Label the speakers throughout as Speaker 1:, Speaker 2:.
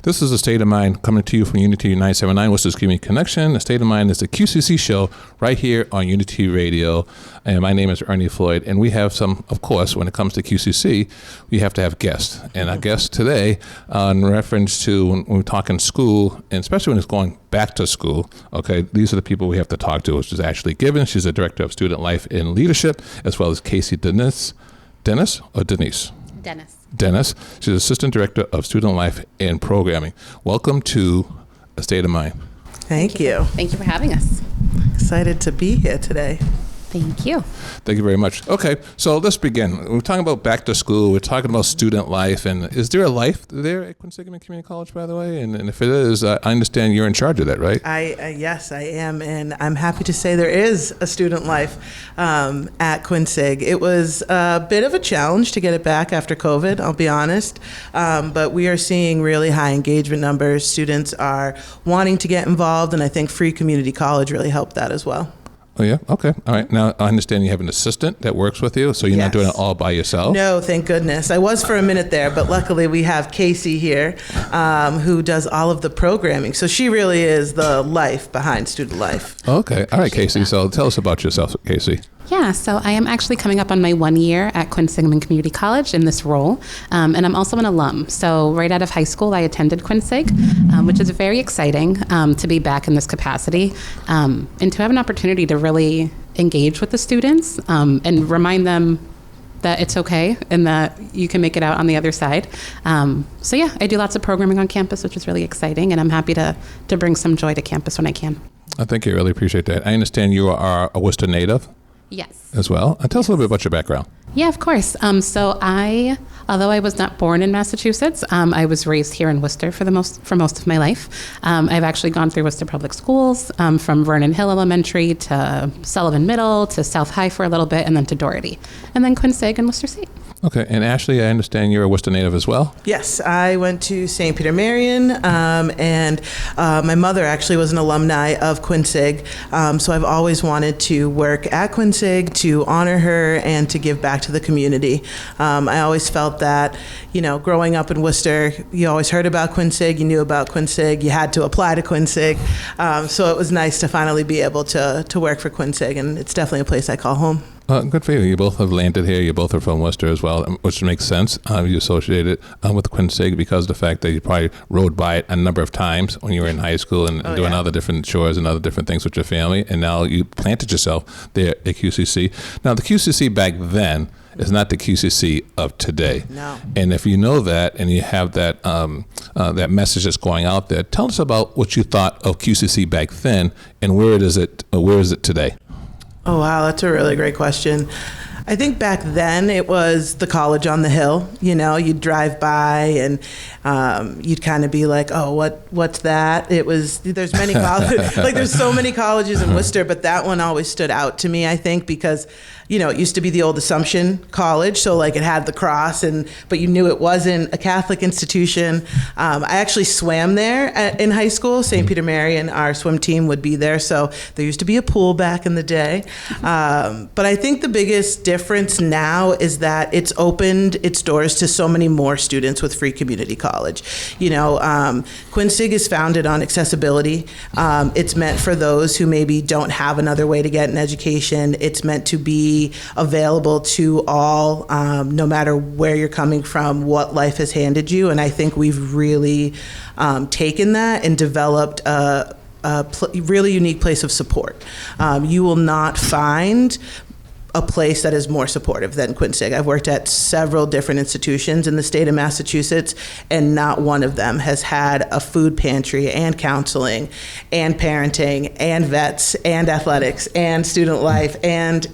Speaker 1: This is the State of Mind coming to you from Unity 979, Worcester's Community Connection. The State of Mind is the QCC show right here on Unity Radio. And my name is Ernie Floyd. And we have some, of course, when it comes to QCC, we have to have guests. And our guest today, in reference to when we're talking school, and especially when it's going back to school, okay, these are the people we have to talk to, which is Ashlee Givins. She's the Director of Student Life and Leadership, as well as Casey Denis. Dennis or Denise? Dennis. She's Assistant Director of Student Life and Programming. Welcome to A State of Mind.
Speaker 2: Thank you.
Speaker 3: Thank you for having us.
Speaker 2: Excited to be here today.
Speaker 3: Thank you.
Speaker 1: Thank you very much. Okay, so let's begin. We're talking about back to school. We're talking about student life. And is there a life there at Quinsigamond Community College, by the way? And if it is, I understand you're in charge of that, right?
Speaker 2: Yes, I am. And I'm happy to say there is a student life at Quinsig. It was a bit of a challenge to get it back after COVID, I'll be honest. But we are seeing really high engagement numbers. Students are wanting to get involved. And I think Free Community College really helped that as well.
Speaker 1: Oh, yeah? Okay. All right. Now, I understand you have an assistant that works with you, so you're not doing it all by yourself?
Speaker 2: No, thank goodness. I was for a minute there, but luckily we have Casey here, who does all of the programming. So she really is the life behind student life.
Speaker 1: Okay. All right, Casey. So tell us about yourself, Casey.
Speaker 3: Yeah, so I am actually coming up on my 1 year at Quinsigamond Community College in this role, and I'm also an alum. So right out of high school, I attended Quinsig, which is very exciting to be back in this capacity and to have an opportunity to really engage with the students and remind them that it's okay and that you can make it out on the other side. So yeah, I do lots of programming on campus, which is really exciting, and I'm happy to bring some joy to campus when I can.
Speaker 1: I think I really appreciate that. I understand you are a Worcester native.
Speaker 3: Yes.
Speaker 1: As well. Tell us a little bit about your background.
Speaker 3: Yeah, of course. So although I was not born in Massachusetts, I was raised here in Worcester for most of my life. I've actually gone through Worcester Public Schools, from Vernon Hill Elementary to Sullivan Middle to South High for a little bit, and then to Doherty, and then Quinsig and Worcester State.
Speaker 1: Okay, and Ashlee, I understand you're a Worcester native as well?
Speaker 2: Yes, I went to St. Peter Marian, and my mother actually was an alumni of Quinsig, so I've always wanted to work at Quinsig to honor her and to give back to the community. I always felt that, growing up in Worcester, you always heard about Quinsig, you knew about Quinsig, you had to apply to Quinsig, so it was nice to finally be able to work for Quinsig, and it's definitely a place I call home.
Speaker 1: Good for you. You both have landed here. You both are from Worcester as well, which makes sense. You associate it with Quinsig because of the fact that you probably rode by it a number of times when you were in high school and doing other different chores and other different things with your family. And now you planted yourself there at QCC. Now, the QCC back then is not the QCC of today.
Speaker 2: No.
Speaker 1: And if you know that and you have that that message that's going out there, tell us about what you thought of QCC back then and where is it today?
Speaker 2: Oh, wow, that's a really great question. I think back then it was the college on the hill. You'd drive by and you'd kind of be like, oh, what's that? There's many colleges, there's so many colleges in Worcester, but that one always stood out to me, I think, because it used to be the old Assumption College, so it had the cross, but you knew it wasn't a Catholic institution. I actually swam there in high school. St. Peter Marian, our swim team would be there, so there used to be a pool back in the day. But I think the biggest difference now is that it's opened its doors to so many more students with Free Community College. Quinsig is founded on accessibility. It's meant for those who maybe don't have another way to get an education. It's meant to be available to all, no matter where you're coming from, what life has handed you. And I think we've really taken that and developed a really unique place of support. You will not find a place that is more supportive than Quinsig. I've worked at several different institutions in the state of Massachusetts, and not one of them has had a food pantry and counseling and parenting and vets and athletics and student life and.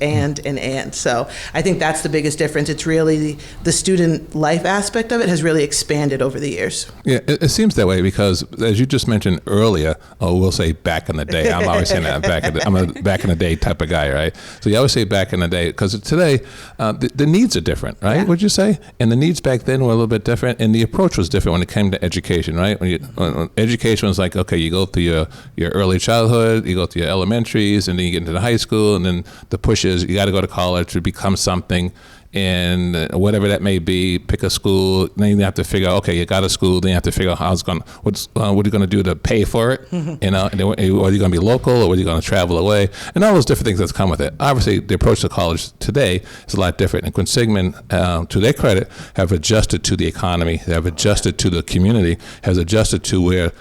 Speaker 2: So I think that's the biggest difference. It's really the student life aspect of it has really expanded over the years.
Speaker 1: Yeah, it seems that way because, as you just mentioned earlier, we'll say back in the day. I'm always saying that I'm a back in the day type of guy, right? So you always say back in the day because today the needs are different, right? Yeah. Would you say? And the needs back then were a little bit different, and the approach was different when it came to education, right? When education was like, okay, you go through your early childhood, you go through your elementaries, and then you get into the high school, and then the push is you got to go to college to become something. and whatever that may be, pick a school. Then you have to figure out, okay, you got a school. Then you have to figure out what are you going to do to pay for it? And then, are you going to be local, or are you going to travel away? And all those different things that come with it. Obviously, the approach to college today is a lot different. And Quinsigamond, to their credit, have adjusted to the economy, they have adjusted to the community, has adjusted to where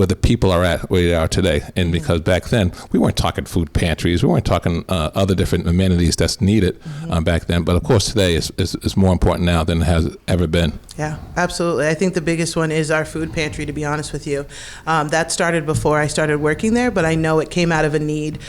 Speaker 1: the people are at, where they are today. And because back then, we weren't talking food pantries, we weren't talking other different amenities that's needed back then. But of course, today is more important now than it has ever been.
Speaker 2: Yeah, absolutely. I think the biggest one is our food pantry, to be honest with you. That started before I started working there, but I know it came out of a need.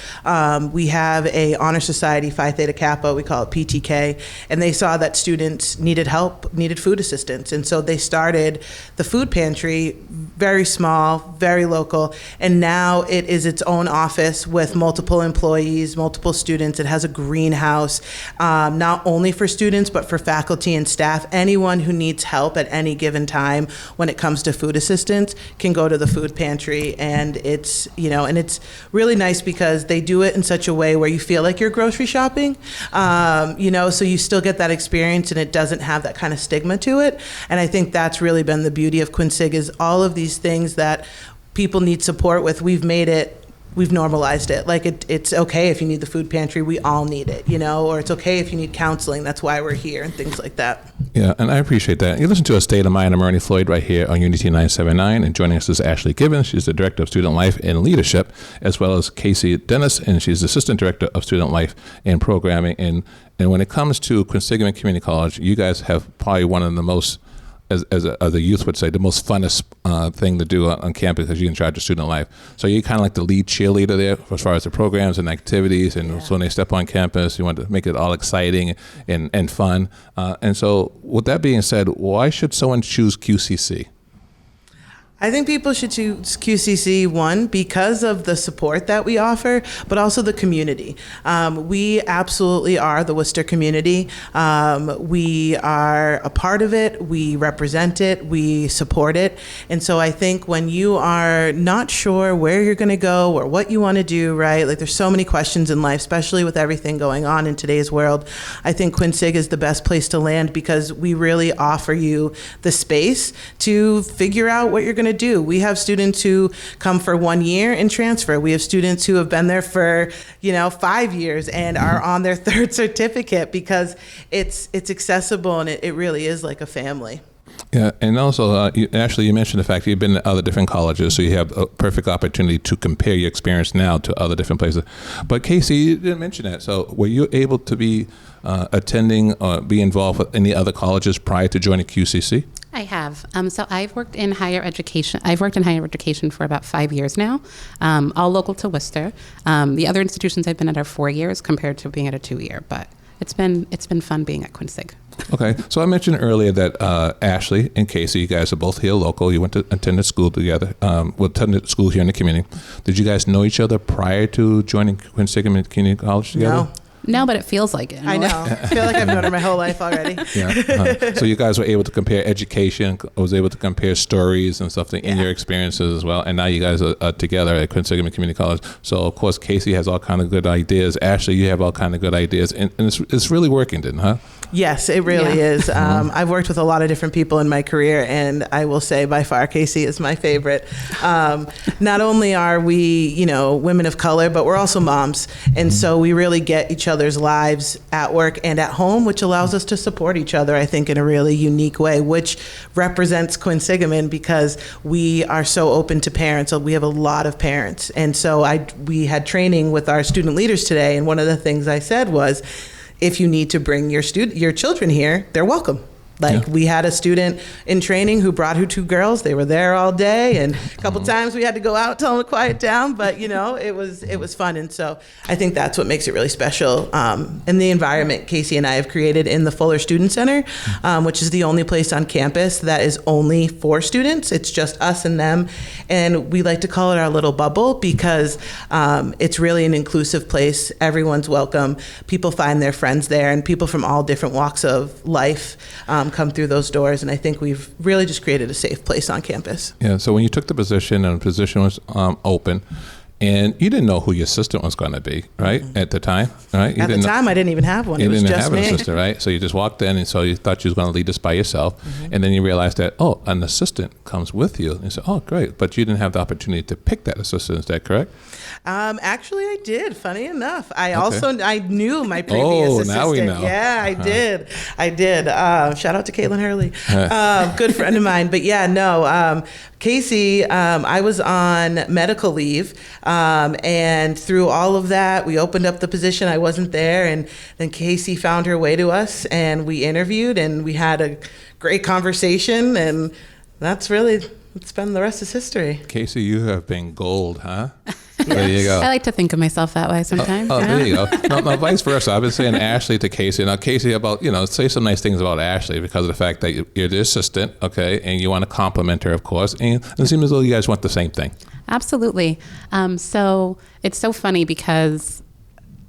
Speaker 2: We have a honor society, Phi Theta Kappa, we call it PTK, and they saw that students needed help, needed food assistance. And so they started the food pantry, very small, very local, and now it is its own office with multiple employees, multiple students. It has a greenhouse, not only for students, but for faculty and staff. Anyone who needs help at any given time when it comes to food assistance can go to the food pantry, and it's really nice because they do it in such a way where you feel like you're grocery shopping, so you still get that experience and it doesn't have that kind of stigma to it. And I think that's really been the beauty of Quinsig, is all of these things that people need support with, we've normalized it. Like it's okay if you need the food pantry, we all need it, or it's okay if you need counseling, that's why we're here, and things like that.
Speaker 1: Yeah, and I appreciate that. You listen to A State of Mind. I'm Ernie Floyd right here on Unity 979, and joining us is Ashlee Givins. She's the Director of Student Life and Leadership, as well as Casey Denis, and she's Assistant Director of Student Life and Programming. And when it comes to Quinsigamond Community College, you guys have probably one of the most, as the youth would say, the most funnest thing to do on campus, because you're in charge of student life. So you're kind of like the lead cheerleader there as far as the programs and activities. And so when they step on campus, you want to make it all exciting and fun. And so with that being said, why should someone choose QCC?
Speaker 2: I think people should choose QCC, one, because of the support that we offer, but also the community. We absolutely are the Worcester community. We are a part of it, we represent it, we support it. And so I think when you are not sure where you're gonna go or what you wanna do, right? Like there's so many questions in life, especially with everything going on in today's world. I think Quinsig is the best place to land because we really offer you the space to figure out what you're gonna do. We have students who come for 1 year and transfer. We have students who have been there for 5 years and are on their third certificate because it's accessible and it really is like a family.
Speaker 1: Yeah, and also, Ashlee, you mentioned the fact that you've been to other different colleges, so you have a perfect opportunity to compare your experience now to other different places. But Casey, you didn't mention that. So were you able to be attending or be involved with any other colleges prior to joining QCC?
Speaker 3: I have. So I've worked in higher education. I've worked in higher education for about 5 years now, all local to Worcester. The other institutions I've been at are 4 years compared to being at a 2-year, but it's been fun being at Quinsig.
Speaker 1: Okay, so I mentioned earlier that Ashlee and Casey, you guys are both here local. You went to attended school together. Attended school here in the community. Did you guys know each other prior to joining Quinsigamond Community College together?
Speaker 3: No, but it feels like it.
Speaker 2: I know. I feel like I've known her my whole life already.
Speaker 1: Yeah. So you guys were able to compare education, was able to compare stories and stuff in your experiences as well. And now you guys are together at Quinsigamond Community College. So of course, Casey has all kind of good ideas. Ashlee, you have all kind of good ideas, and it's really working, didn't it? Huh?
Speaker 2: Yes, it really is. I've worked with a lot of different people in my career, and I will say by far Casey is my favorite. Not only are we, women of color, but we're also moms. And so we really get each other's lives at work and at home, which allows us to support each other, I think, in a really unique way, which represents Quinsigamond because we are so open to parents. So we have a lot of parents. And so we had training with our student leaders today, and one of the things I said was, if you need to bring your children here, they're welcome. We had a student in training who brought her 2 girls. They were there all day, and a couple times we had to go out, tell them to quiet down. But it was fun, and so I think that's what makes it really special. And the environment Casey and I have created in the Fuller Student Center, which is the only place on campus that is only for students. It's just us and them, and we like to call it our little bubble because it's really an inclusive place. Everyone's welcome. People find their friends there, and people from all different walks of life come through those doors, and I think we've really just created a safe place on campus.
Speaker 1: Yeah, so when you took the position and the position was open, And you didn't know who your assistant was going to be, right? At the time, right?
Speaker 2: At the time, I didn't even have one. It was just me.
Speaker 1: You didn't have an assistant, right? So you just walked in, and so you thought you was going to lead this by yourself. And then you realized that, an assistant comes with you. And you said, great. But you didn't have the opportunity to pick that assistant. Is that correct?
Speaker 2: Actually, I did. Funny enough, I knew my previous assistant.
Speaker 1: Now we know.
Speaker 2: Yeah, I did. Shout out to Caitlin Hurley, good friend of mine. But yeah, no, Casey, I was on medical leave, and through all of that, we opened up the position. I wasn't there, and then Casey found her way to us, and we interviewed, and we had a great conversation, and it's been the rest is history.
Speaker 1: Casey, you have been gold, huh? There you go.
Speaker 3: I like to think of myself that way sometimes.
Speaker 1: There you go. No, vice versa. I've been saying Ashlee to Casey. Now, Casey, say some nice things about Ashlee because of the fact that you're the assistant, okay, and you want to compliment her, of course. And it seems as though you guys want the same thing.
Speaker 3: Absolutely. So it's so funny because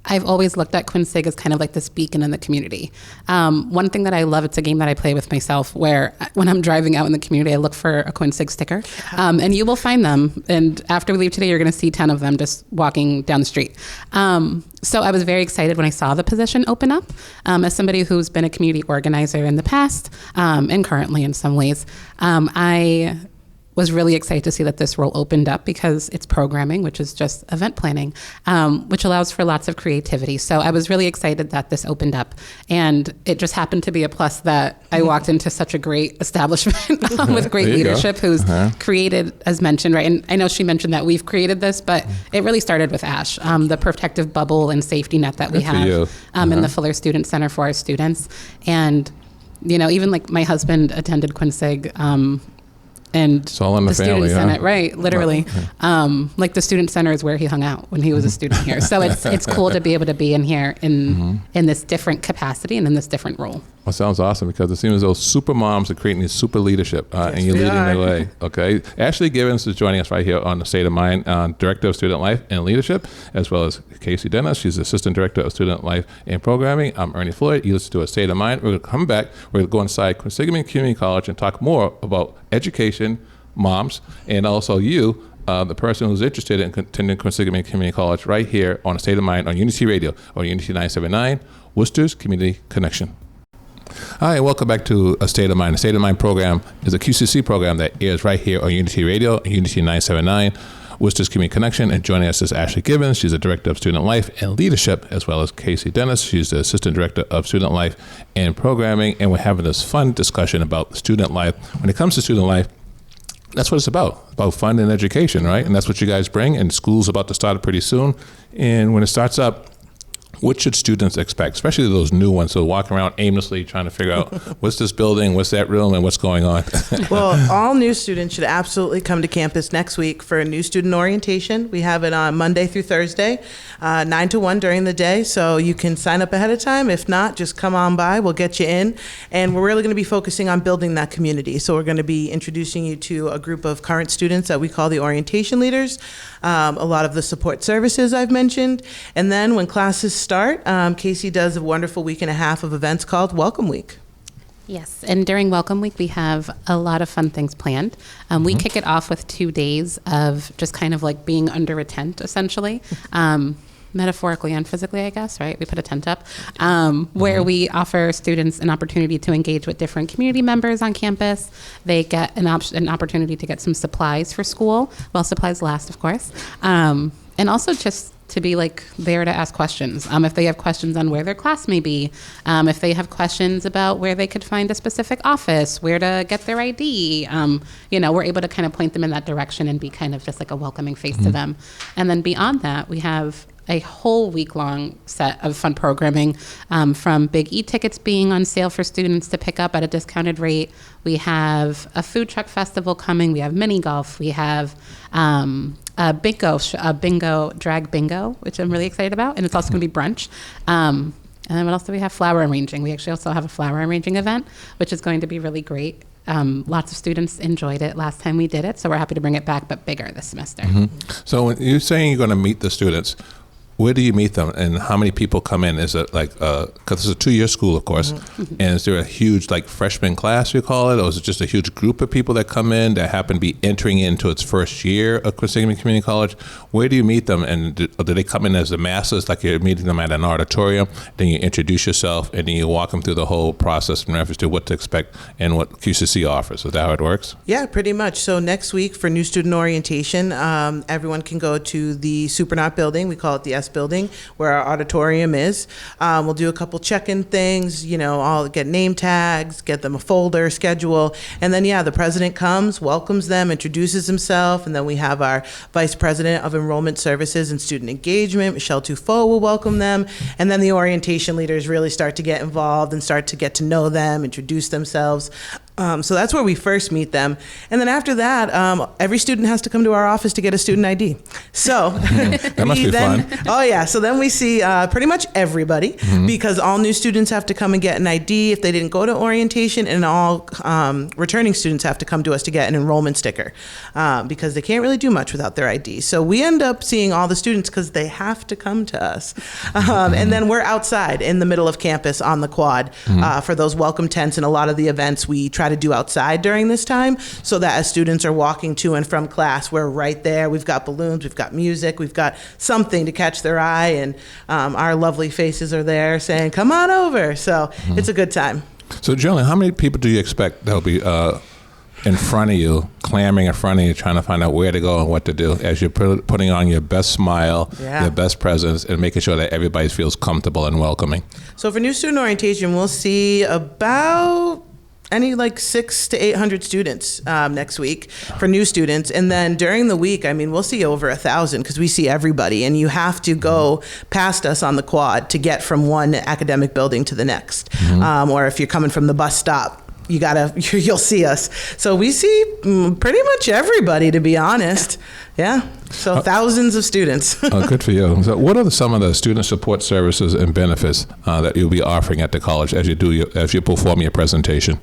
Speaker 3: I've always looked at Quinsig as kind of like this beacon in the community. One thing that I love, it's a game that I play with myself where when I'm driving out in the community, I look for a Quinsig sticker, and you will find them. And after we leave today, you're going to see 10 of them just walking down the street. So I was very excited when I saw the position open up. As somebody who's been a community organizer in the past, and currently in some ways, I was really excited to see that this role opened up because it's programming, which is just event planning, which allows for lots of creativity. So I was really excited that this opened up. And it just happened to be a plus that I walked into such a great establishment with great leadership who's created, as mentioned, right? And I know she mentioned that we've created this, but it really started with Ash, the protective bubble and safety net that we have in the Fuller Student Center for our students. And, even like my husband attended Quinsig, and
Speaker 1: it's all in the family,
Speaker 3: student center, right? Literally, like the student center is where he hung out when he was a student here. So it's cool to be able to be in here in this different capacity and in this different role.
Speaker 1: Well, sounds awesome because it seems as though super moms are creating this super leadership, and you're leading the way. Okay, Ashlee Givins is joining us right here on the State of Mind, Director of Student Life and Leadership, as well as Casey Denis. She's Assistant Director of Student Life and Programming. I'm Ernie Floyd. You listen to a State of Mind. We're going to come back. We're going to go inside Quinsigamond Community College and talk more about education, moms, and also you, the person who's interested in attending Quinsigamond Community College, right here on the State of Mind on Unity Radio or Unity 979, Worcester's Community Connection. Hi, and welcome back to A State of Mind. The State of Mind program is a QCC program that airs right here on Unity Radio and Unity 979, Worcester's Community Connection. And joining us is Ashlee Givins. She's the Director of Student Life and Leadership, as well as Casey Denis. She's the Assistant Director of Student Life and Programming. And we're having this fun discussion about student life. When it comes to student life, that's what it's about fun and education, right? And that's what you guys bring. And school's about to start pretty soon. And when it starts up, what should students expect, especially those new ones who walk around aimlessly trying to figure out what's this building, what's that room, and what's going on?
Speaker 2: Well, all new students should absolutely come to campus next week for a new student orientation. We have it on Monday through Thursday, 9 to 1 during the day, so you can sign up ahead of time. If not, just come on by. We'll get you in. And we're really going to be focusing on building that community. So we're going to be introducing you to a group of current students that we call the orientation leaders, a lot of the support services I've mentioned. And then when classes start, Casey does a wonderful week and a half of events called Welcome Week.
Speaker 3: Yes, and during Welcome Week, we have a lot of fun things planned. We kick it off with 2 days of just kind of like being under a tent, essentially. Metaphorically and physically, I guess, right? We put a tent up where we offer students an opportunity to engage with different community members on campus. They get an opportunity to get some supplies for school, while supplies last, of course. And also just to be like there to ask questions. If they have questions on where their class may be, if they have questions about where they could find a specific office, where to get their ID, we're able to kind of point them in that direction and be kind of just like a welcoming face to them. And then beyond that, we have a whole week-long set of fun programming, from Big E tickets being on sale for students to pick up at a discounted rate. We have a food truck festival coming. We have mini golf. We have a drag bingo, which I'm really excited about, and it's also going to be brunch. And then what else do we have? Flower arranging. We actually also have a flower arranging event, which is going to be really great. Lots of students enjoyed it last time we did it, so we're happy to bring it back, but bigger this semester.
Speaker 1: So when you're saying you're going to meet the students, where do you meet them, and how many people come in? Is it like, because it's a 2-year school, of course, and is there a huge like freshman class, you call it, or is it just a huge group of people that come in that happen to be entering into its first year of Quinsigamond Community College? Where do you meet them, and do they come in as the masses, like you're meeting them at an auditorium, then you introduce yourself, and then you walk them through the whole process in reference to what to expect and what QCC offers? Is that how it works?
Speaker 2: Yeah, pretty much. So next week for new student orientation, everyone can go to the Supernaut building. We call it the S building, where our auditorium is. We'll do a couple check-in things, I'll get name tags, get them a folder, schedule, and then, the president comes, welcomes them, introduces himself, and then we have our vice president of enrollment services and student engagement, Michelle Tufo, will welcome them, and then the orientation leaders really start to get involved and start to get to know them, introduce themselves. So that's where we first meet them. And then after that, every student has to come to our office to get a student ID. So
Speaker 1: that must be fun.
Speaker 2: Oh, yeah. So then we see pretty much everybody because all new students have to come and get an ID if they didn't go to orientation, and all returning students have to come to us to get an enrollment sticker because they can't really do much without their ID. So we end up seeing all the students because they have to come to us. And then we're outside in the middle of campus on the quad for those welcome tents, and a lot of the events we try to do outside during this time so that as students are walking to and from class, we're right there. We've got balloons, we've got music, we've got something to catch their eye, and our lovely faces are there saying, come on over. So it's a good time.
Speaker 1: So generally, how many people do you expect that'll be in front of you, clamoring in front of you, trying to find out where to go and what to do as you're putting on your best smile, your best presence, and making sure that everybody feels comfortable and welcoming? So
Speaker 2: for new student orientation, we'll see about 600 to 800 students next week for new students. And then during the week, we'll see over 1,000 because we see everybody. And you have to go past us on the quad to get from one academic building to the next. Or if you're coming from the bus stop, you'll see us. So we see pretty much everybody, to be honest. Yeah. So thousands of students.
Speaker 1: Good for you. So what are some of the student support services and benefits that you'll be offering at the college as you perform your presentation?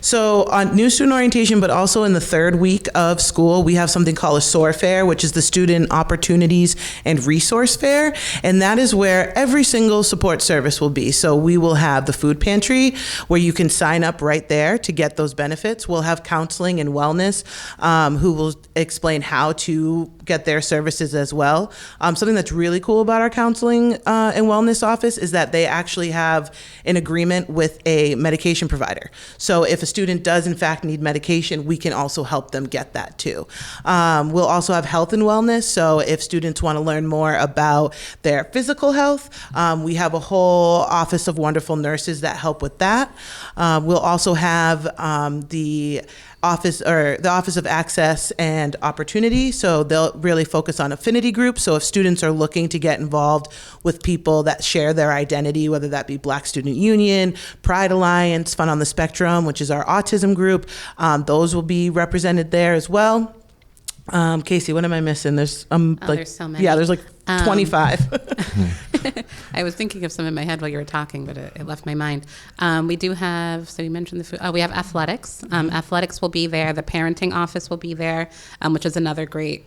Speaker 2: So on new student orientation, but also in the third week of school, we have something called a SOAR Fair, which is the Student Opportunities and Resource Fair. And that is where every single support service will be. So we will have the food pantry where you can sign up right there to get those benefits. We'll have counseling and wellness who will explain how to get their services as well. Something that's really cool about our counseling and wellness office is that they actually have an agreement with a medication provider. So if a student does in fact need medication, we can also help them get that too. We'll also have health and wellness. So if students want to learn more about their physical health, we have a whole office of wonderful nurses that help with that. We'll also have the Office of Access and Opportunity. So they'll really focus on affinity groups. So if students are looking to get involved with people that share their identity, whether that be Black Student Union, Pride Alliance, Fun on the Spectrum, which is our autism group, those will be represented there as well. Casey, what am I missing? There's
Speaker 3: there's so many.
Speaker 2: Yeah, there's 25.
Speaker 3: I was thinking of some in my head while you were talking, but it left my mind. We do have, so you mentioned the food. We have athletics. Athletics will be there. The parenting office will be there, which is another great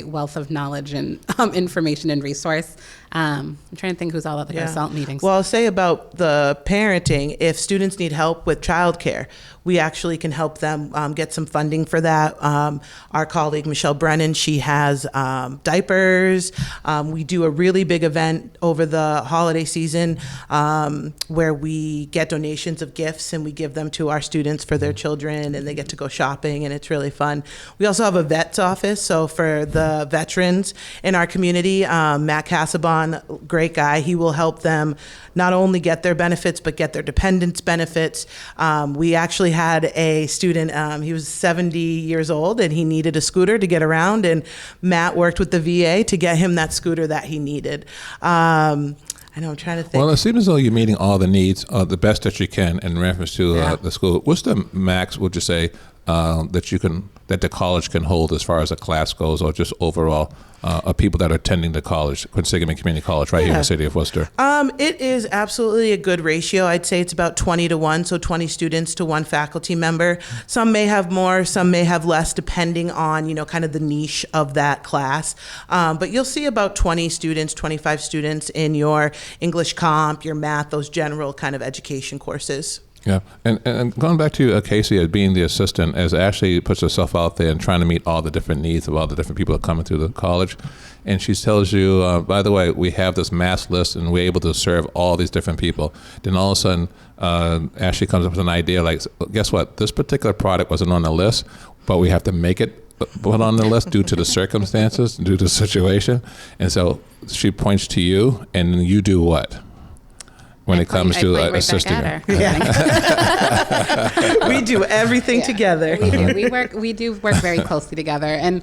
Speaker 3: wealth of knowledge and information and resource. I'm trying to think who's all at the consult meetings.
Speaker 2: Well, I'll say about the parenting, if students need help with childcare, we actually can help them get some funding for that. Our colleague, Michelle Brennan, she has diapers. We do a really big event over the holiday season where we get donations of gifts and we give them to our students for their children, and they get to go shopping, and it's really fun. We also have a vet's office. So for the veterans in our community, Matt Cassabon, great guy, he will help them not only get their benefits, but get their dependents' benefits. We actually had a student, he was 70 years old, and he needed a scooter to get around, and Matt worked with the VA to get him that scooter that he needed. I know, I'm trying to think.
Speaker 1: Well, it seems as though you're meeting all the needs the best that you can in reference to the school. What's the max, would you say, that the college can hold as far as a class goes, or just overall of people that are attending the college, Quinsigamond Community College, right here in the city of Worcester?
Speaker 2: It is absolutely a good ratio. I'd say it's about 20 to 1, so 20 students to 1 faculty member. Some may have more, some may have less, depending on, kind of the niche of that class. But you'll see about 20 students, 25 students in your English comp, your math, those general kind of education courses.
Speaker 1: Yeah, and going back to Casey as being the assistant, as Ashlee puts herself out there and trying to meet all the different needs of all the different people that are coming through the college, and she tells you, by the way, we have this mass list and we're able to serve all these different people. Then all of a sudden, Ashlee comes up with an idea like, guess what? This particular product wasn't on the list, but we have to make it put on the list due to the circumstances, due to the situation. And so she points to you, and you do what? When it comes to assisting her.
Speaker 2: Yeah. We do everything together.
Speaker 3: We do work very closely together. And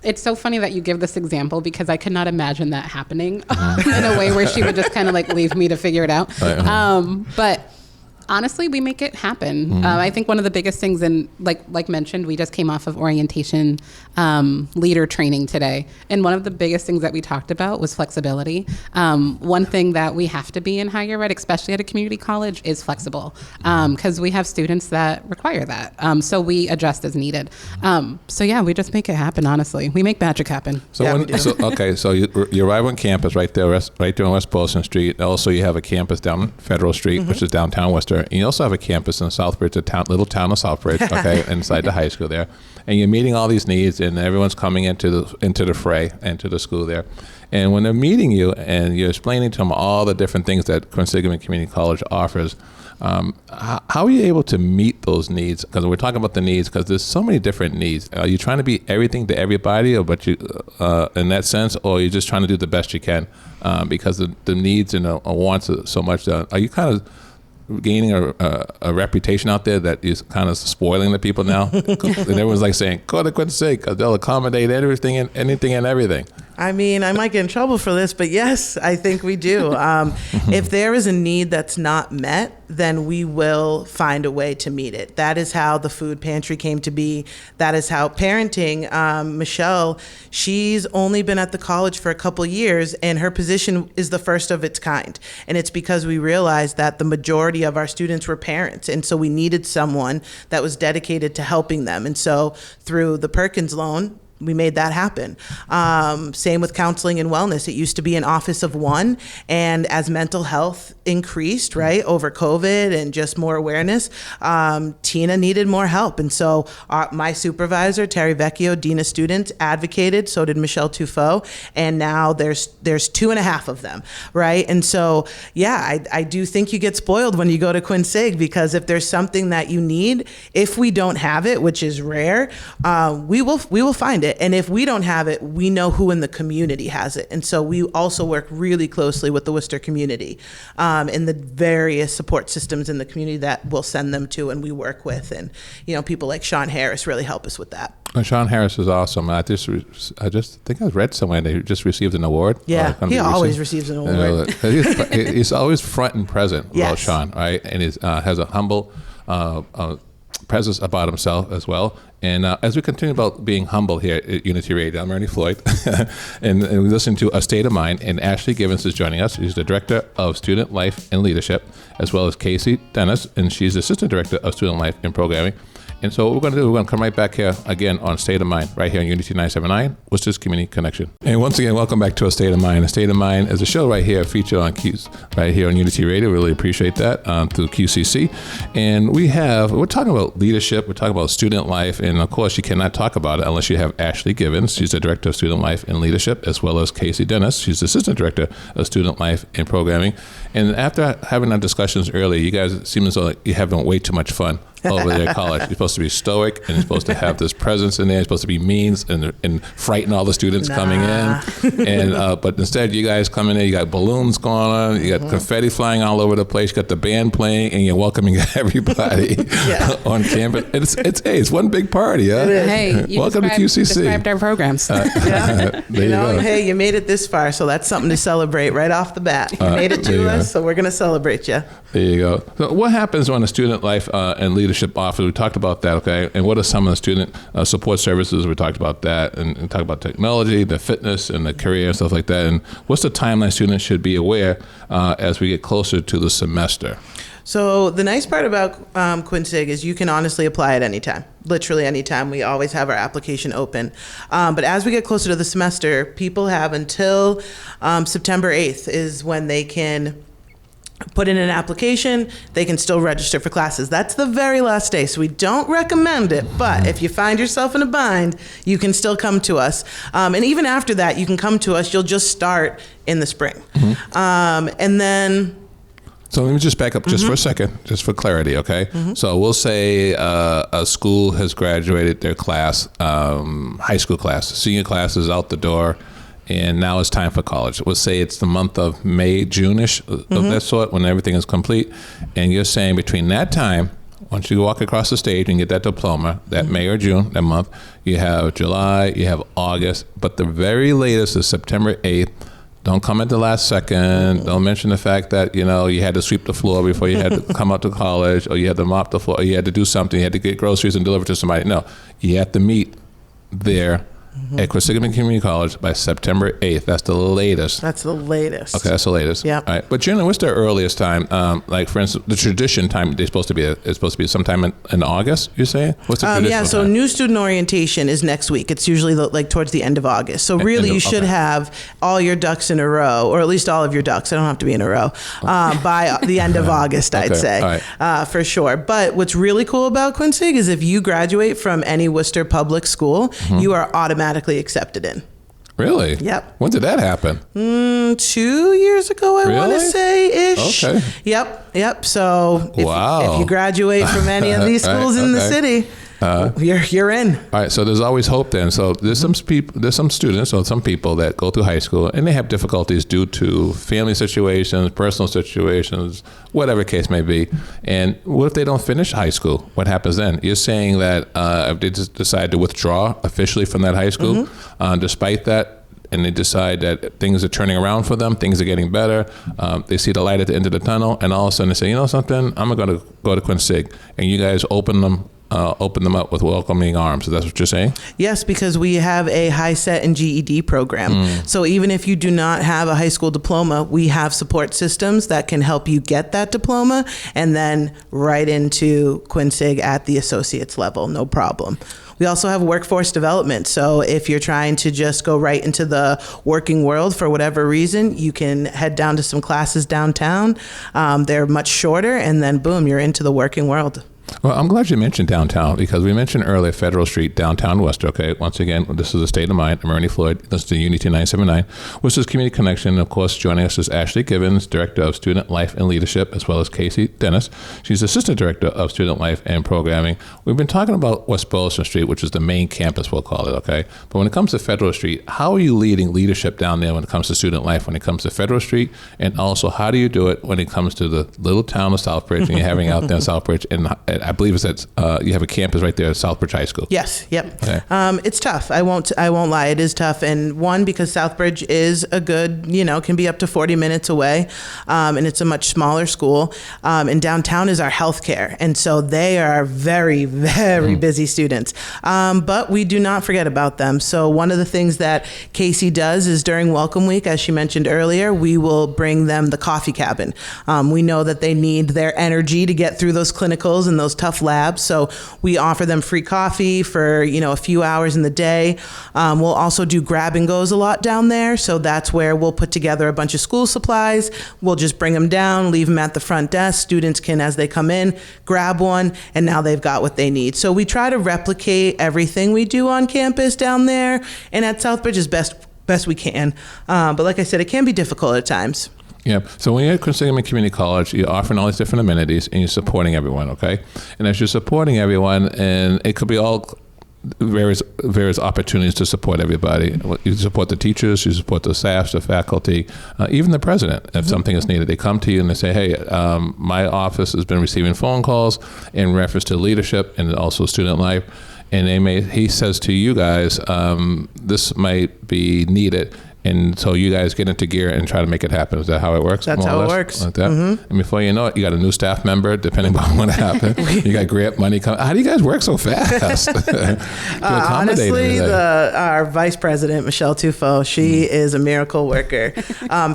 Speaker 3: it's so funny that you give this example, because I could not imagine that happening in a way where she would just kind of like leave me to figure it out. But honestly, we make it happen. I think one of the biggest things, and like mentioned, we just came off of orientation leader training today. And one of the biggest things that we talked about was flexibility. One thing that we have to be in higher ed, especially at a community college, is flexible, because we have students that require that. So we adjust as needed. So yeah, we just make it happen, honestly. We make magic happen.
Speaker 1: So you arrive on campus right there on West Boylston Street. Also, you have a campus down Federal Street, which is downtown Worcester. And you also have a campus in Southbridge, the little town of Southbridge, inside the high school there. And you're meeting all these needs, and everyone's coming into the fray, into the school there. And when they're meeting you and you're explaining to them all the different things that Quinsigamond Community College offers, how are you able to meet those needs? Because we're talking about the needs, because there's so many different needs. Are you trying to be everything to everybody, or but you in that sense, or are you just trying to do the best you can because the needs and wants are so much? Are you kind of gaining a reputation out there that is kind of spoiling the people now? And everyone's like saying, go to Quincy, because they'll accommodate anything and everything.
Speaker 2: I mean, I might get in trouble for this, but yes, I think we do. If there is a need that's not met, then we will find a way to meet it. That is how the food pantry came to be. That is how parenting, Michelle, she's only been at the college for a couple years, and her position is the first of its kind. And it's because we realized that the majority of our students were parents, and so we needed someone that was dedicated to helping them. And so through the Perkins loan, we made that happen. Same with counseling and wellness. It used to be an office of one, and as mental health increased, right, over COVID and just more awareness, Tina needed more help. And so my supervisor, Terry Vecchio, Dean of Students, advocated, so did Michelle Tufo, and now there's 2.5 of them, right? And so, yeah, I do think you get spoiled when you go to Quinsig, because if there's something that you need, if we don't have it, which is rare, we will find it. And if we don't have it, we know who in the community has it. And so we also work really closely with the Worcester community in the various support systems in the community that we'll send them to and we work with. And, people like Sean Harris really help us with that.
Speaker 1: And Sean Harris is awesome. I just think I read somewhere that he just received an award.
Speaker 2: Yeah, he always receives an award.
Speaker 1: He's always front and present,
Speaker 2: yes.
Speaker 1: Sean, right? And he has a humble presence about himself as well. And as we continue about being humble here at Unity Radio, I'm Ernie Floyd, and we listen to A State of Mind, and Ashlee Givins is joining us. She's the Director of Student Life and Leadership, as well as Casey Denis, and she's the Assistant Director of Student Life and Programming. And so what we're going to do, we're going to come right back here again on State of Mind, right here on Unity 979, Worcester's Community Connection. And once again, welcome back to A State of Mind. A State of Mind is a show right here, featured on right here on Unity Radio. Really appreciate that through QCC. And we're talking about leadership, we're talking about student life, and of course you cannot talk about it unless you have Ashlee Givins. She's the Director of Student Life and Leadership, as well as Casey Denis. She's the Assistant Director of Student Life and Programming. And after having our discussions earlier, you guys seem as though you're having way too much fun over there at college. You're supposed to be stoic, and you're supposed to have this presence in there. You're supposed to be mean and frighten all the students coming in. And but instead, you guys come in there, you got balloons going on, you got confetti flying all over the place, you got the band playing, and you're welcoming everybody on campus. It's one big party, huh?
Speaker 3: Hey,
Speaker 1: welcome to QCC.
Speaker 3: Described our programs.
Speaker 2: Hey, you made it this far, so that's something to celebrate right off the bat. You made it to us, so we're going to celebrate you.
Speaker 1: There you go. So what happens when a student life and leadership leadership offers? We talked about that, okay? And what are some of the student support services? We talked about that, and talked about technology, the fitness, and the career and stuff like that. And what's the timeline students should be aware as we get closer to the semester?
Speaker 2: So the nice part about Quinsig is you can honestly apply at any time, literally any time. We always have our application open. But as we get closer to the semester, people have until September 8th is when they can put in an application. They can still register for classes. That's the very last day, so we don't recommend it. But if you find yourself in a bind, you can still come to us. And even after that, you can come to us. You'll just start in the spring. And then...
Speaker 1: So let me just back up just for a second, just for clarity, okay? So we'll say a school has graduated their class, high school class, senior class is out the door, and now it's time for college. We'll say it's the month of May, June-ish of that sort, when everything is complete. And you're saying between that time, once you walk across the stage and get that diploma, that May or June, that month, you have July, you have August, but the very latest is September 8th. Don't come at the last second. Don't mention the fact that, you know, you had to sweep the floor before you had to come out to college, or you had to mop the floor, or you had to do something, you had to get groceries and deliver to somebody. No, you have to meet there at Quinsigamond Community College by September 8th. That's the latest.
Speaker 2: That's the latest.
Speaker 1: Okay, that's the latest.
Speaker 2: Yeah.
Speaker 1: All right. But generally, what's the earliest time? Like, for instance, the tradition time is supposed to be sometime in August, you're saying? What's the traditional
Speaker 2: Yeah, so
Speaker 1: time?
Speaker 2: new student orientation is next week. It's usually like towards the end of August. So really, you should have all your ducks in a row, or at least all of your ducks. They don't have to be in a row by the end of August, I'd say,
Speaker 1: all right.
Speaker 2: for sure. But what's really cool about Quinsig is if you graduate from any Worcester public school, you are automatically accepted in.
Speaker 1: Really?
Speaker 2: Yep.
Speaker 1: When did that happen?
Speaker 2: 2 years ago, I want to
Speaker 1: Really?
Speaker 2: say ish.
Speaker 1: Okay.
Speaker 2: Yep. So
Speaker 1: Wow.
Speaker 2: if you graduate from any of these schools in the city, you're in.
Speaker 1: All right, so there's always hope then. So there's some students or some people that go through high school and they have difficulties due to family situations, personal situations, whatever case may be. And what if they don't finish high school? What happens then? You're saying that if they just decide to withdraw officially from that high school, despite that, and they decide that things are turning around for them, things are getting better, they see the light at the end of the tunnel, and all of a sudden they say, you know something, I'm going to go to Quinsig, and you guys open them up with welcoming arms. Is that what you're saying?
Speaker 2: Yes, because we have a high set and GED program. So even if you do not have a high school diploma, we have support systems that can help you get that diploma and then right into Quinsig at the associate's level, no problem. We also have workforce development. So if you're trying to just go right into the working world for whatever reason, you can head down to some classes downtown. They're much shorter, and then boom, you're into the working world.
Speaker 1: Well, I'm glad you mentioned downtown, because we mentioned earlier Federal Street, downtown Worcester. Okay, once again, this is a State of Mind. I'm Ernie Floyd. This is the Unity 979. Worcester's Community Connection. And of course, joining us is Ashlee Givins, Director of Student Life and Leadership, as well as Casey Denis. She's Assistant Director of Student Life and Programming. We've been talking about West Boylston Street, which is the main campus, we'll call it, okay? But when it comes to Federal Street, how are you leading leadership down there when it comes to student life, when it comes to Federal Street? And also, how do you do it when it comes to the little town of Southbridge, and you're having out there in Southbridge, and I believe it's that you have a campus right there at Southbridge High School.
Speaker 2: Yes. Yep.
Speaker 1: Okay.
Speaker 2: It's tough. I won't lie. It is tough. And one, because Southbridge is a good, can be up to 40 minutes away. And it's a much smaller school. And downtown is our healthcare. And so they are very, very busy students. But we do not forget about them. So one of the things that Casey does is during Welcome Week, as she mentioned earlier, we will bring them the coffee cabin. We know that they need their energy to get through those clinicals and those tough labs. So we offer them free coffee for, a few hours in the day. We'll also do grab and goes a lot down there. So that's where we'll put together a bunch of school supplies. We'll just bring them down, leave them at the front desk. Students can, as they come in, grab one, and now they've got what they need. So we try to replicate everything we do on campus down there and at Southbridge as best we can. But like I said, it can be difficult at times.
Speaker 1: Yeah. So when you're at Quinsigamond Community College, you're offering all these different amenities and you're supporting everyone, okay? And as you're supporting everyone, and it could be all various opportunities to support everybody. You support the teachers, you support the staff, the faculty, even the president. If something is needed, they come to you and they say, hey, my office has been receiving phone calls in reference to leadership and also student life. And he says to you guys, this might be needed. And so you guys get into gear and try to make it happen. Is that how it works?
Speaker 2: That's how it works.
Speaker 1: Like that? And before you know it, you got a new staff member, depending on what happened. You got grant money coming. How do you guys work so fast?
Speaker 2: Honestly, our vice president, Michelle Tufo, she is a miracle worker.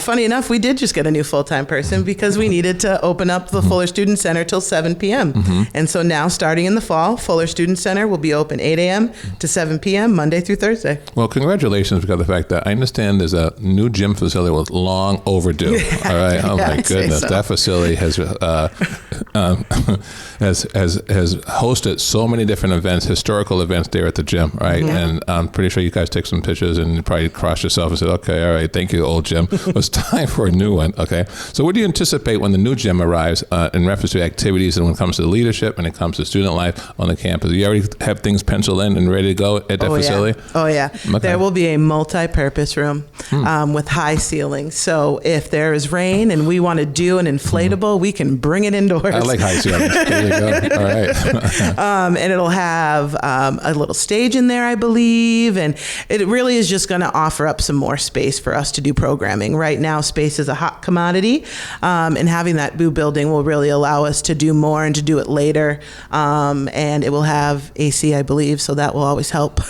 Speaker 2: Funny enough, we did just get a new full-time person because we needed to open up the Fuller Student Center till 7 p.m. And so now, starting in the fall, Fuller Student Center will be open 8 a.m. to 7 p.m. Monday through Thursday.
Speaker 1: Well, congratulations, because of the fact that I understand there's a new gym facility was long overdue. All right. Oh my goodness, that facility has hosted so many different events, historical events there at the gym, right? And I'm pretty sure you guys took some pictures and you probably crossed yourself and said, "Okay, all right, thank you, old gym. It's time for a new one." Okay. So, what do you anticipate when the new gym arrives in reference to activities and when it comes to leadership and it comes to student life on the campus? You already have things penciled in and ready to go at that facility?
Speaker 2: Oh yeah. Okay. There will be a multi-purpose room with high ceilings. So if there is rain and we want to do an inflatable, we can bring it indoors.
Speaker 1: I like high ceilings. There you go. All right.
Speaker 2: And it'll have a little stage in there, I believe. And it really is just going to offer up some more space for us to do programming. Right now, space is a hot commodity. And having that new building will really allow us to do more and to do it later. And it will have AC, I believe, so that will always help.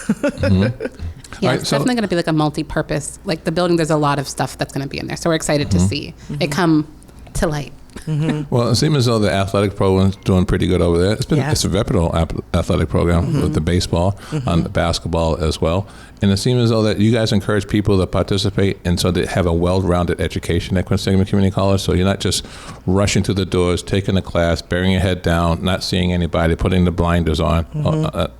Speaker 3: Yeah, it's definitely going to be like a multi-purpose. Like the building, there's a lot of stuff that's going to be in there. So we're excited to see it come to light.
Speaker 1: Well, it seems as though the athletic program's doing pretty good over there. It's a reputable athletic program with the baseball, on the basketball as well. And it seems as though that you guys encourage people to participate and so they have a well-rounded education at Quinsigamond Community College. So you're not just rushing through the doors, taking a class, burying your head down, not seeing anybody, putting the blinders on,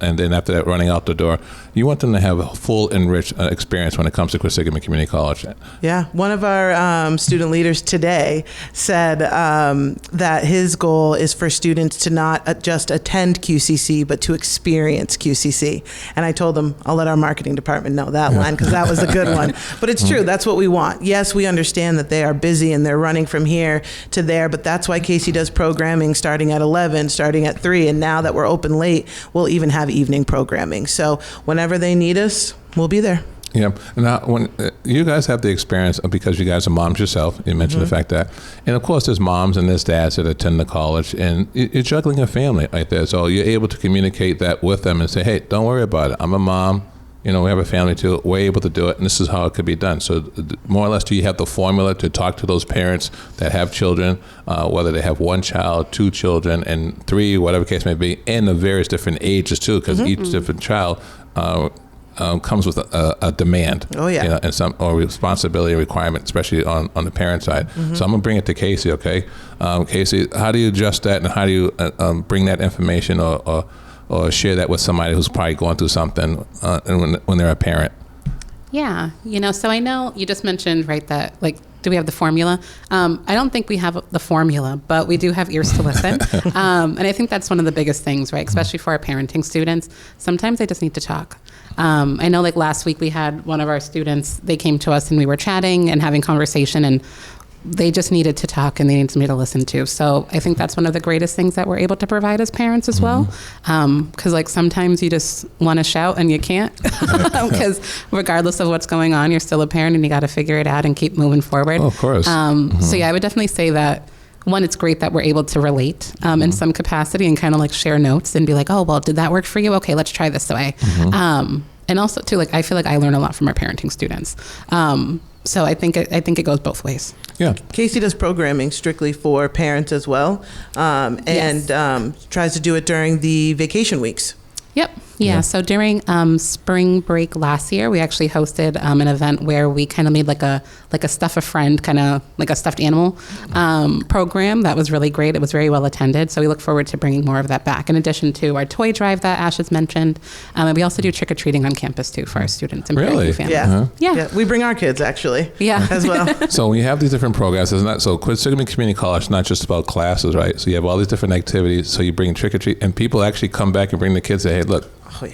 Speaker 1: and then after that running out the door. You want them to have a full, enriched experience when it comes to Quinsigamond Community College.
Speaker 2: Yeah. One of our student leaders today said that his goal is for students to not just attend QCC, but to experience QCC. And I told them, I'll let our marketing department know that line because that was a good one. But it's true. That's what we want. Yes, we understand that they are busy and they're running from here to there, but that's why Casey does programming starting at 11, starting at 3. And now that we're open late, we'll even have evening programming. So whenever they need us, we'll be there.
Speaker 1: Yeah. Now, when you guys have the experience, because you guys are moms yourself, you mentioned the fact that, and of course there's moms and there's dads that attend the college, and you're juggling a family like that. So you're able to communicate that with them and say, hey, don't worry about it. I'm a mom. We have a family too. We're able to do it, and this is how it could be done. So more or less, do you have the formula to talk to those parents that have children, whether they have 1 child, 2 children, and 3, whatever case may be, and the various different ages too, because each different child comes with a demand, and some or responsibility and requirement, especially on the parent side. So I'm gonna bring it to Casey. Okay, Casey, how do you adjust that, and how do you bring that information or share that with somebody who's probably going through something when they're a parent?
Speaker 3: Yeah, so I know you just mentioned, right, that do we have the formula? I don't think we have the formula, but we do have ears to listen. And I think that's one of the biggest things, right? Especially for our parenting students. Sometimes they just need to talk. I know last week we had one of our students, they came to us and we were chatting and having conversation, and they just needed to talk and they needed me to listen to. So I think that's one of the greatest things that we're able to provide as parents as well. Because sometimes you just want to shout and you can't, because regardless of what's going on, you're still a parent and you got to figure it out and keep moving forward.
Speaker 1: Oh, of course.
Speaker 3: So yeah, I would definitely say that, one, it's great that we're able to relate in some capacity and kind of share notes and be like, oh, well, did that work for you? Okay, let's try this way. And also too, I feel like I learn a lot from our parenting students. So I think it goes both ways.
Speaker 1: Yeah.
Speaker 2: Casey does programming strictly for parents as well, and tries to do it during the vacation weeks.
Speaker 3: Yep. Yeah. So during spring break last year, we actually hosted an event where we kind of made like a stuff a friend, kind of like a stuffed animal program. That was really great. It was very well attended. So we look forward to bringing more of that back, in addition to our toy drive that Ash has mentioned. And we also do trick-or-treating on campus too for our students and
Speaker 1: really?
Speaker 3: Families.
Speaker 2: Yeah.
Speaker 3: Yeah.
Speaker 2: We bring our kids actually.
Speaker 3: Yeah.
Speaker 2: As well.
Speaker 1: So when you have these different programs, isn't that so? Quinsigamond Community College is not just about classes, right? So you have all these different activities. So you bring trick-or-treat, and people actually come back and bring the kids and say, hey, look,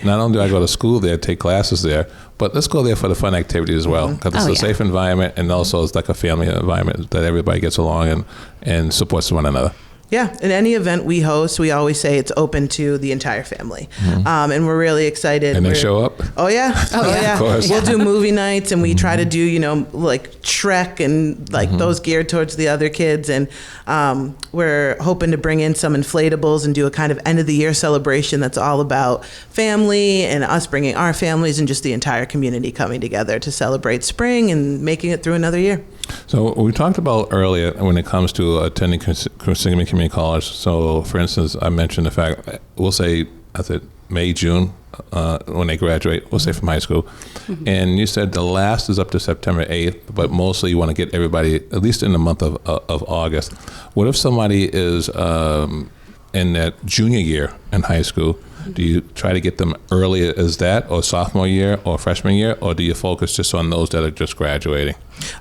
Speaker 1: not only do I go to school there, take classes there, but let's go there for the fun activities as well, because it's a safe environment, and also it's like a family environment that everybody gets along and supports one another.
Speaker 2: Yeah, in any event we host, we always say it's open to the entire family. And we're really excited.
Speaker 1: And they show up?
Speaker 2: Oh, yeah. Oh, yeah.
Speaker 1: Of course.
Speaker 2: We'll do movie nights, and we try to do, like Shrek and like those geared towards the other kids. And we're hoping to bring in some inflatables and do a kind of end of the year celebration that's all about family and us bringing our families and just the entire community coming together to celebrate spring and making it through another year.
Speaker 1: So we talked about earlier when it comes to attending Quinsigamond Community College. So, for instance, I mentioned the fact, we'll say, May, June, when they graduate, we'll say from high school. And you said the last is up to September 8th, but mostly you want to get everybody, at least in the month of August. What if somebody is in that junior year in high school? Do you try to get them early as that, or sophomore year, or freshman year, or do you focus just on those that are just graduating?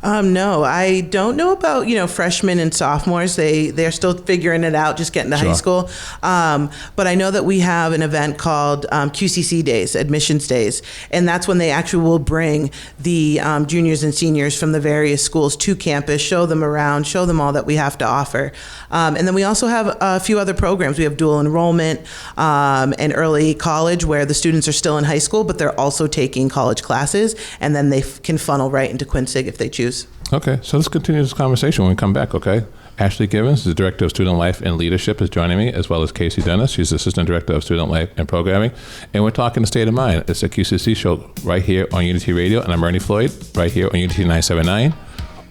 Speaker 2: No, I don't know about, freshmen and sophomores. They're still figuring it out, just getting to high school. But I know that we have an event called QCC Days, Admissions Days. And that's when they actually will bring the juniors and seniors from the various schools to campus, show them around, show them all that we have to offer. And then we also have a few other programs. We have dual enrollment and early college, where the students are still in high school, but they're also taking college classes. And then they can funnel right into Quinsig if they choose.
Speaker 1: Okay, so let's continue this conversation when we come back, okay? Ashlee Givins, the Director of Student Life and Leadership, is joining me, as well as Casey Denis. She's Assistant Director of Student Life and Programming. And we're talking the State of Mind. It's a QCC show right here on Unity Radio, and I'm Ernie Floyd, right here on Unity 979,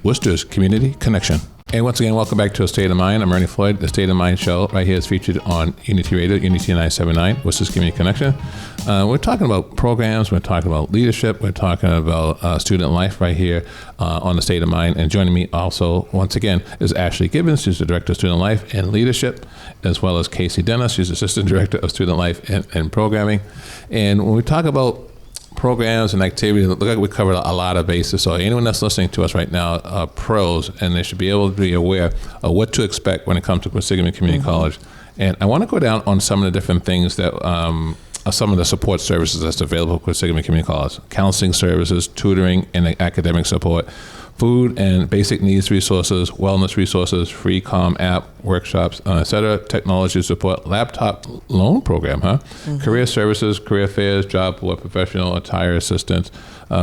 Speaker 1: Worcester's Community Connection. And once again, welcome back to A State of Mind. I'm Ernie Floyd. The State of Mind show right here is featured on Unity Radio, Unity 979, Worcester's Community Connection. We're talking about programs. We're talking about leadership. We're talking about student life right here on The State of Mind. And joining me also, once again, is Ashlee Givins. She's the Director of Student Life and Leadership, as well as Casey Denis. She's Assistant Director of Student Life and Programming. And when we talk about programs and activities, look like we covered a lot of bases. So anyone that's listening to us right now are pros, and they should be able to be aware of what to expect when it comes to Quinsigamond Community College. And I want to go down on some of the different things that some of the support services that's available at Quinsigamond Community College: counseling services, tutoring, and academic support, food and basic needs resources, wellness resources, free COM app, workshops, etc., technology support, laptop loan program, career services, career fairs, job board, professional attire assistance,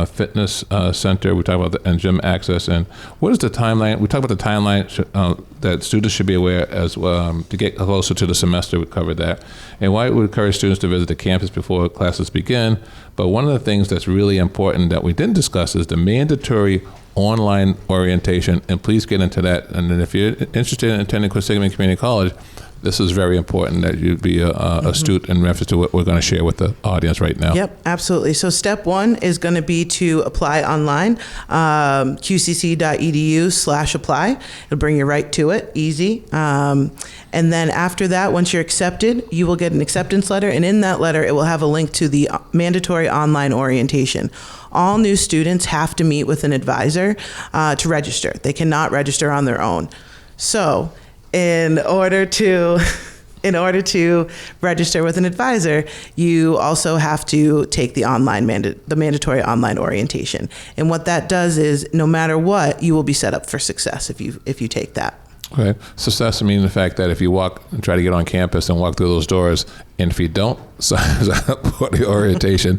Speaker 1: fitness center. We talk about and gym access. And what is the timeline? We talk about the timeline that students should be aware as well, to get closer to the semester. We covered that, and why we encourage students to visit the campus before classes begin. But one of the things that's really important that we didn't discuss is the mandatory online orientation, and please get into that. And then if you're interested in attending Quinsigamond Community College, this is very important that you be astute in reference to what we're going to share with the audience right now.
Speaker 2: Yep, absolutely. So step one is going to be to apply online, qcc.edu/apply. It'll bring you right to it, easy. And then after that, once you're accepted, you will get an acceptance letter. And in that letter, it will have a link to the mandatory online orientation. All new students have to meet with an advisor to register. They cannot register on their own. So in order to register with an advisor, you also have to take the mandatory online orientation. And what that does is, no matter what, you will be set up for success if you take that.
Speaker 1: Okay. Success means the fact that if you walk and try to get on campus and walk through those doors, and if you don't sign up for the orientation,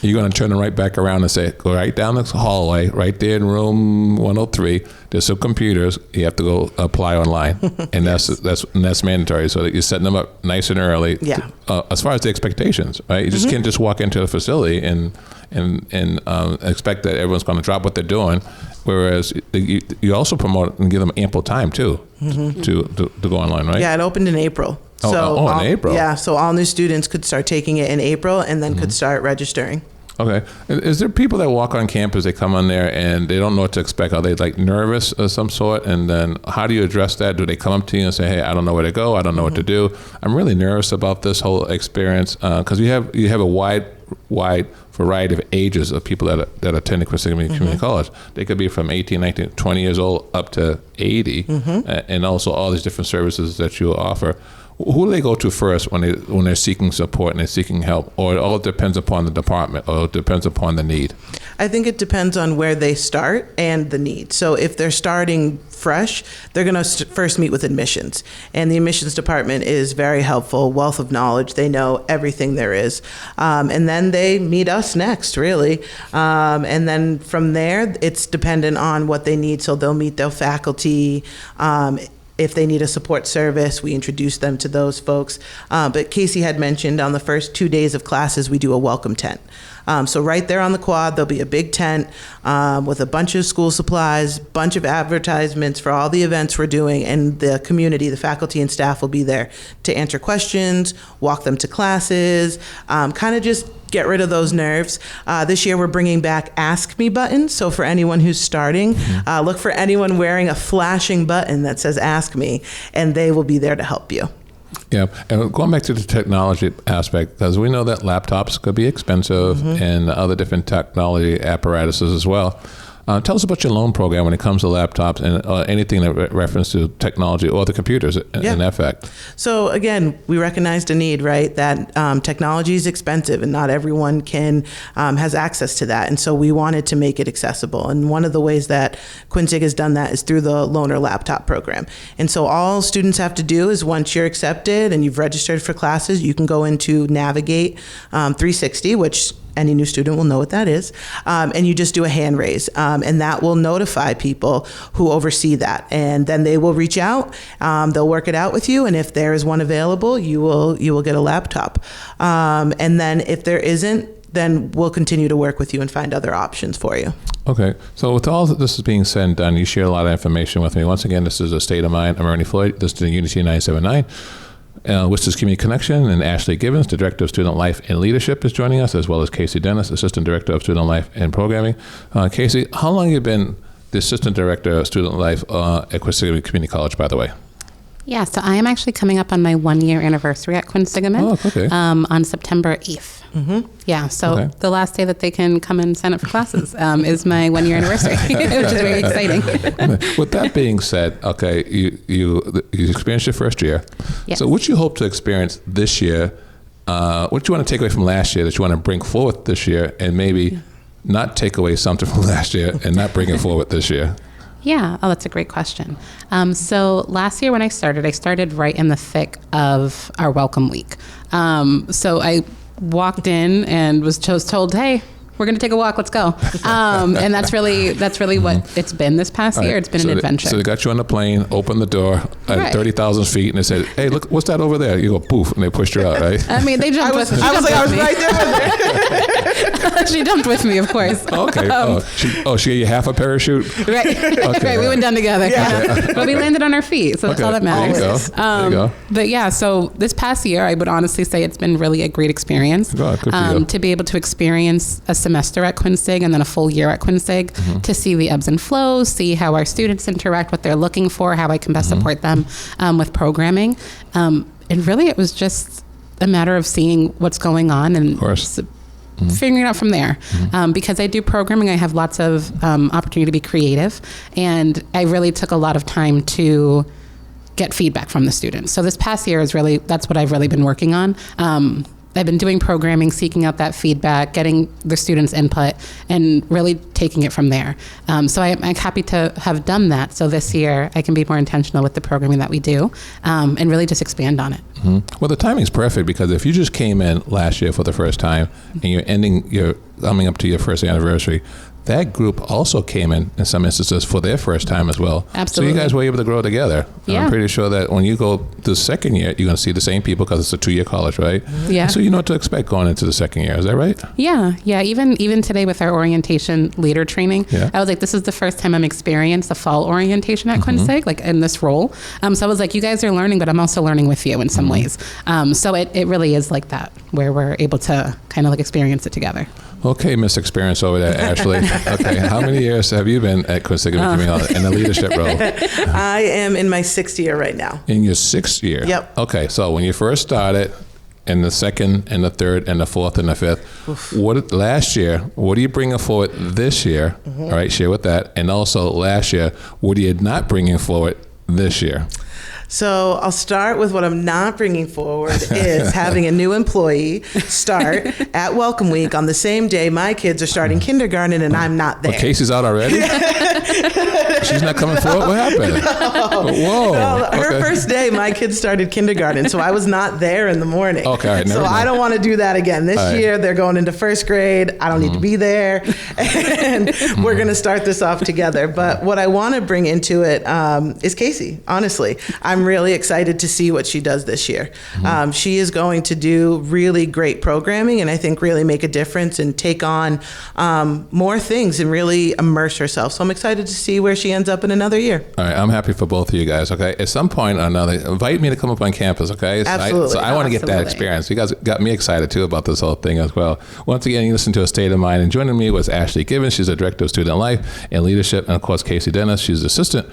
Speaker 1: you're going to turn them right back around and say, go right down this hallway, right there in room 103. There's some computers. You have to go apply online, and that's mandatory. So that you're setting them up nice and early.
Speaker 2: Yeah.
Speaker 1: As far as the expectations, right? You just can't just walk into the facility and expect that everyone's going to drop what they're doing. Whereas you also promote and give them ample time too to go online, right?
Speaker 2: Yeah, it opened in April.
Speaker 1: In April.
Speaker 2: Yeah, so all new students could start taking it in April and then could start registering.
Speaker 1: Okay. Is there people that walk on campus, they come on there and they don't know what to expect? Are they like nervous of some sort? And then how do you address that? Do they come up to you and say, hey, I don't know where to go. I don't know what to do. I'm really nervous about this whole experience. Because you have a wide variety of ages of people that attend Quinsigamond Community College. They could be from 18, 19, 20 years old up to 80, and also all these different services that you offer. Who do they go to first when they're seeking support and they're seeking help? Or it all depends upon the department, or it depends upon the need?
Speaker 2: I think it depends on where they start and the need. So if they're starting fresh, they're going to first meet with admissions. And the admissions department is very helpful, wealth of knowledge. They know everything there is. And then they meet us next, really. And then from there, it's dependent on what they need. So they'll meet their faculty. If they need a support service, we introduce them to those folks. But Casey had mentioned on the first 2 days of classes, we do a welcome tent. So right there on the quad, there'll be a big tent with a bunch of school supplies, bunch of advertisements for all the events we're doing, and the community, the faculty and staff will be there to answer questions, walk them to classes, kind of just get rid of those nerves. This year we're bringing back Ask Me buttons. So for anyone who's starting, look for anyone wearing a flashing button that says Ask Me, and they will be there to help you.
Speaker 1: Yeah, and going back to the technology aspect, because we know that laptops could be expensive and other different technology apparatuses as well. Tell us about your loan program when it comes to laptops and anything that reference to technology or the computers in effect.
Speaker 2: So again, we recognized a need, right? That technology is expensive and not everyone has access to that. And so we wanted to make it accessible. And one of the ways that Quinsig has done that is through the loaner laptop program. And so all students have to do is once you're accepted and you've registered for classes, you can go into Navigate 360, which any new student will know what that is. And you just do a hand raise. And that will notify people who oversee that. And then they will reach out. They'll work it out with you. And if there is one available, you will get a laptop. And then if there isn't, then we'll continue to work with you and find other options for you.
Speaker 1: Okay. So with all that this is being said and done, you share a lot of information with me. Once again, this is a State of Mind. I'm Ernie Floyd. This is the Unity 979. Worcester's Community Connection, and Ashlee Givins, the Director of Student Life and Leadership, is joining us, as well as Casey Denis, Assistant Director of Student Life and Programming. Casey, how long have you been the Assistant Director of Student Life at Quinsigamond Community College, by the way?
Speaker 3: Yeah, so I am actually coming up on my 1-year anniversary at Quinsigamond on September 8th. Yeah, so the last day that they can come and sign up for classes is my 1-year anniversary, which is very exciting.
Speaker 1: With that being said, okay, you experienced your first year.
Speaker 3: Yes.
Speaker 1: So what do you hope to experience this year? What do you want to take away from last year that you want to bring forward this year, and maybe not take away something from last year and not bring it forward this year?
Speaker 3: Yeah. Oh, that's a great question. So last year when I started right in the thick of our welcome week. So I walked in and was told, hey, we're going to take a walk. Let's go. And that's really what it's been this past year. It's been an adventure.
Speaker 1: So they got you on the plane, opened the door at 30,000 feet, and they said, hey, look, what's that over there? You go, poof, and they pushed you out, right?
Speaker 3: I mean, they jumped with me.
Speaker 2: I was right there.
Speaker 3: She jumped with me, of course.
Speaker 1: Okay. She gave you half a parachute?
Speaker 3: Right. Okay. Right. We went down together. Yeah. But we landed on our feet, so that's all that matters.
Speaker 1: There you go.
Speaker 3: But yeah, so this past year, I would honestly say it's been really a great experience to be able to experience a semester at Quinsig and then a full year at Quinsig to see the ebbs and flows, see how our students interact, what they're looking for, how I can best support them with programming. And really, it was just a matter of seeing what's going on and figuring it out from there. Because I do programming, I have lots of opportunity to be creative, and I really took a lot of time to get feedback from the students. So this past year that's what I've really been working on. I've been doing programming, seeking out that feedback, getting the students' input, and really taking it from there. So I'm happy to have done that. So this year, I can be more intentional with the programming that we do and really just expand on it.
Speaker 1: Well, the timing's perfect, because if you just came in last year for the first time and you're coming up to your first anniversary, that group also came in some instances for their first time as well.
Speaker 3: Absolutely.
Speaker 1: So you guys were able to grow together.
Speaker 3: Yeah.
Speaker 1: I'm pretty sure that when you go the second year, you're going to see the same people, because it's a 2-year college, right?
Speaker 3: Yeah.
Speaker 1: So you know what to expect going into the second year. Is that right?
Speaker 3: Yeah. Even today with our orientation leader training, I was like, this is the first time I'm experienced a fall orientation at Quinsig, like in this role. So I was like, you guys are learning, but I'm also learning with you in some ways. So it really is like that, where we're able to kind of like experience it together.
Speaker 1: Okay, Miss Experience over there, Ashlee. Okay, how many years have you been at Quinsigamond Community College in the leadership role?
Speaker 2: I am in my 6th year right now.
Speaker 1: In your 6th year?
Speaker 2: Yep.
Speaker 1: Okay, so when you first started, in the 2nd and the 3rd and the 4th and the 5th, last year, what are you bringing forward this year? All right, share with that. And also last year, what are you not bringing forward this year?
Speaker 2: So I'll start with what I'm not bringing forward is having a new employee start at Welcome Week on the same day my kids are starting kindergarten and I'm not there.
Speaker 1: Well, Casey's out already? She's not coming forward? What happened? Whoa.
Speaker 2: No, her
Speaker 1: Okay.
Speaker 2: first day, my kids started kindergarten, so I was not there in the morning.
Speaker 1: Okay, all right, never
Speaker 2: so
Speaker 1: mind.
Speaker 2: I don't want to do that again. This
Speaker 1: All right.
Speaker 2: year, they're going into first grade. I don't need to be there. And we're going to start this off together. But what I want to bring into it is Casey, honestly. I'm really excited to see what she does this year. She is going to do really great programming and I think really make a difference and take on more things and really immerse herself. So I'm excited to see where she ends up in another year.
Speaker 1: All right, I'm happy for both of you guys, okay? At some point or another, invite me to come up on campus, okay?
Speaker 2: Absolutely.
Speaker 1: So I want to get that
Speaker 3: Absolutely.
Speaker 1: experience. You guys got me excited, too, about this whole thing as well. Once again, you listen to A State of Mind, and joining me was Ashlee Givins. She's the Director of Student Life and Leadership, and, of course, Casey Denis. She's the Assistant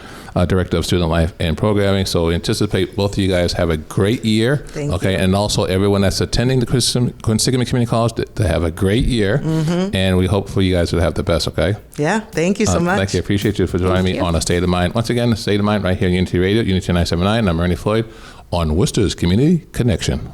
Speaker 1: Director of Student Life and Programming. So we anticipate both of you guys have a great year,
Speaker 2: Thank
Speaker 1: okay?
Speaker 2: you.
Speaker 1: And also everyone that's attending the Quinsigamond Community College to have a great year, and we hope for you guys to have the best, okay?
Speaker 2: Yeah, thank you so much.
Speaker 1: Thank you. Appreciate you for joining me
Speaker 3: you.
Speaker 1: on A State of Mind. Once again, A State of Mind right here on Unity Radio, Unity 979. I'm Ernie Floyd on Worcester's Community Connection.